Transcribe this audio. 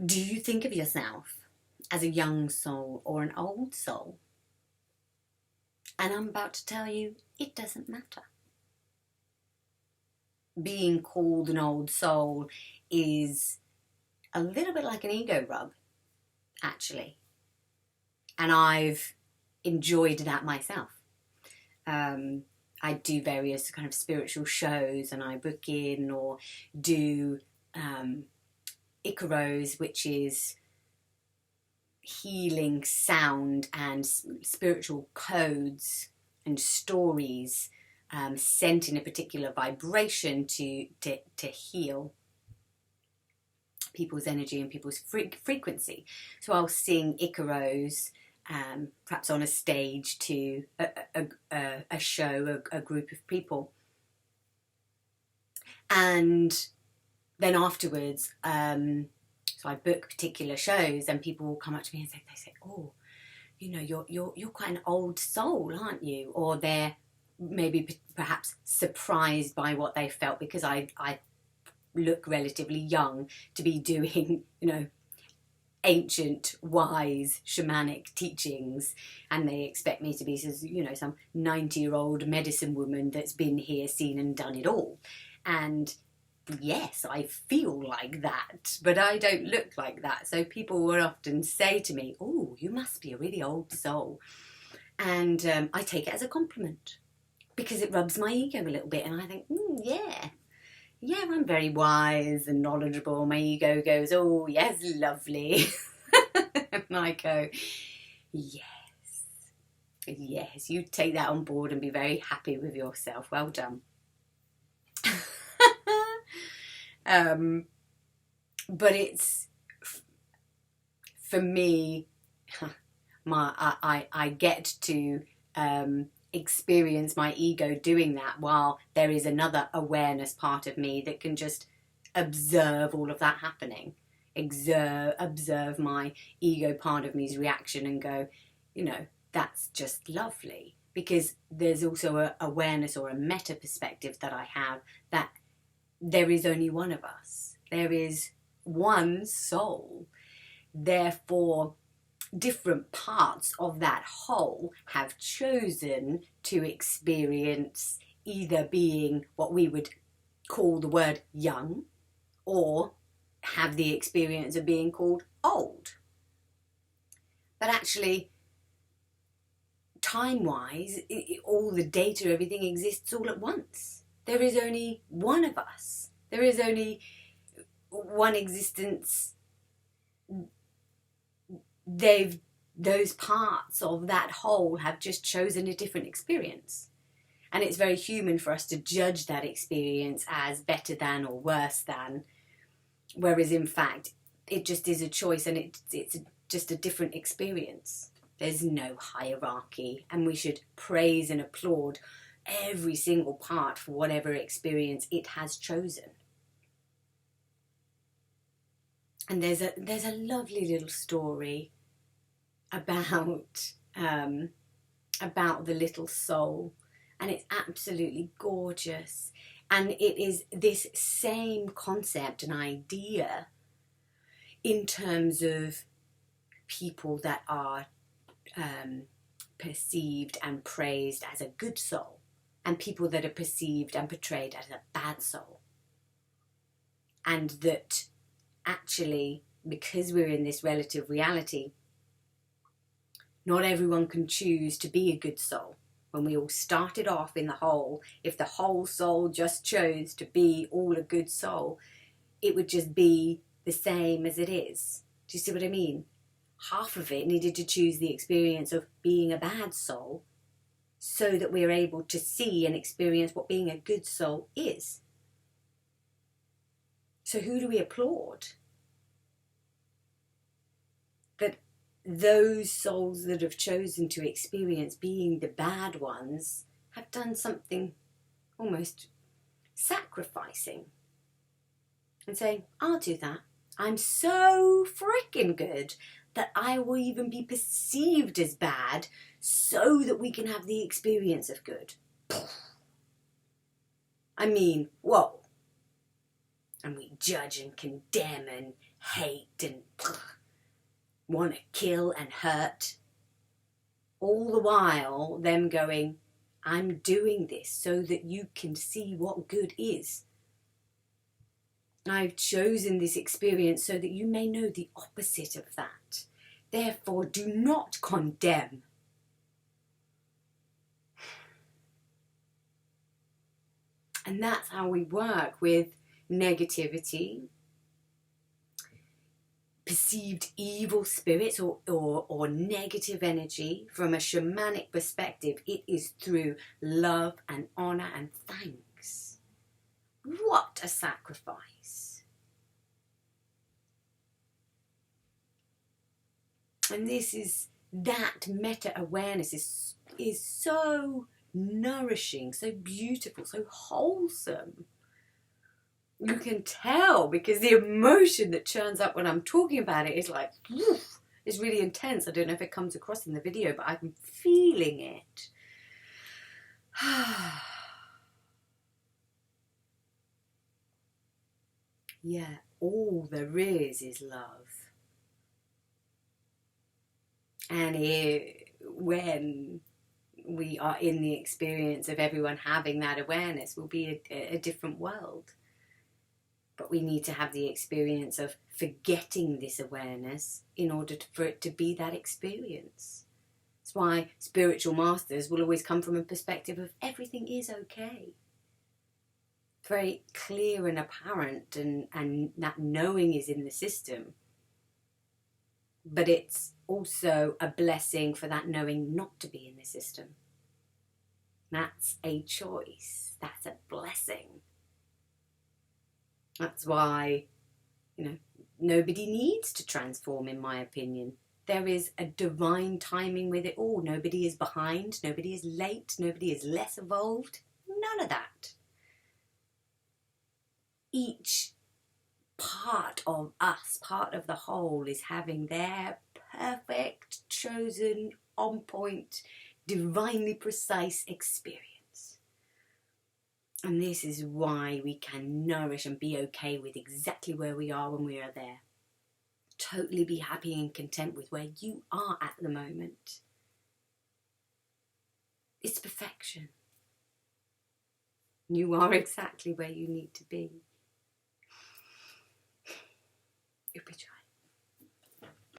Do you think of yourself as a young soul or an old soul? And I'm about to tell you, it doesn't matter. Being called an old soul is a little bit like an ego rub, actually. And I've enjoyed that myself. I do various kind of spiritual shows, and I book in or do Icaros, which is healing sound and spiritual codes and stories sent in a particular vibration to heal people's energy and people's frequency. So I'll sing Icaros, perhaps on a stage to a show, a group of people. And then afterwards, so I book particular shows, and people will come up to me and say, "Oh, you know, you're quite an old soul, aren't you?" Or they're maybe perhaps surprised by what they felt, because I look relatively young to be doing, ancient, wise, shamanic teachings, and they expect me to be, some 90-year-old medicine woman that's been here, seen and done it all. And yes, I feel like that, but I don't look like that. So people will often say to me, "Oh, you must be a really old soul." And I take it as a compliment, because it rubs my ego a little bit, and I think, yeah, I'm very wise and knowledgeable. My ego goes, "Oh, yes, lovely." And I go, yes, you take that on board and be very happy with yourself. Well done. But it's, for me, I get to experience my ego doing that, while there is another awareness part of me that can just observe all of that happening. Observe my ego part of me's reaction and go, that's just lovely. Because there's also a awareness or a meta perspective that I have, that there is only one of us. There is one soul. Therefore, different parts of that whole have chosen to experience either being what we would call the word young, or have the experience of being called old. But actually, time-wise, all the data, everything exists all at once. There is only one of us. There is only one existence. Those parts of that whole have just chosen a different experience. And it's very human for us to judge that experience as better than or worse than, whereas in fact, it just is a choice, and it's just a different experience. There's no hierarchy, and we should praise and applaud every single part for whatever experience it has chosen. And there's a lovely little story about the little soul, and it's absolutely gorgeous. And it is this same concept and idea in terms of people that are perceived and praised as a good soul, and people that are perceived and portrayed as a bad soul. And that actually, because we're in this relative reality, not everyone can choose to be a good soul. When we all started off in the whole, if the whole soul just chose to be all a good soul, it would just be the same as it is. Do you see what I mean? Half of it needed to choose the experience of being a bad soul, so that we're able to see and experience what being a good soul is. So who do we applaud? That those souls that have chosen to experience being the bad ones have done something almost sacrificing, and saying, "I'll do that. I'm so freaking good that I will even be perceived as bad, so that we can have the experience of good." I mean, whoa. And we judge and condemn and hate and want to kill and hurt. All the while, them going, I'm doing this so that you can see what good is. I've chosen this experience so that you may know the opposite of that. Therefore, do not condemn. And that's how we work with negativity, perceived evil spirits or negative energy. From a shamanic perspective, it is through love and honor and thanks. What a sacrifice. And that meta-awareness is so nourishing, so beautiful, so wholesome. You can tell because the emotion that churns up when I'm talking about it is like, woof, it's really intense. I don't know if it comes across in the video, but I'm feeling it. Yeah, all there is love. And when we are in the experience of everyone having that awareness, will be a different world. But we need to have the experience of forgetting this awareness in order for it to be that experience. That's why spiritual masters will always come from a perspective of everything is okay. Very clear and apparent, and that knowing is in the system. But it's also a blessing for that knowing not to be in the system. That's a choice. That's a blessing. That's why, nobody needs to transform, in my opinion. There is a divine timing with it all. Nobody is behind. Nobody is late. Nobody is less evolved. None of that. Each part of us, part of the whole, is having their perfect, chosen, on point, divinely precise experience. And this is why we can nourish and be okay with exactly where we are when we are there. Totally be happy and content with where you are at the moment. It's perfection. You are exactly where you need to be. You'll be trying.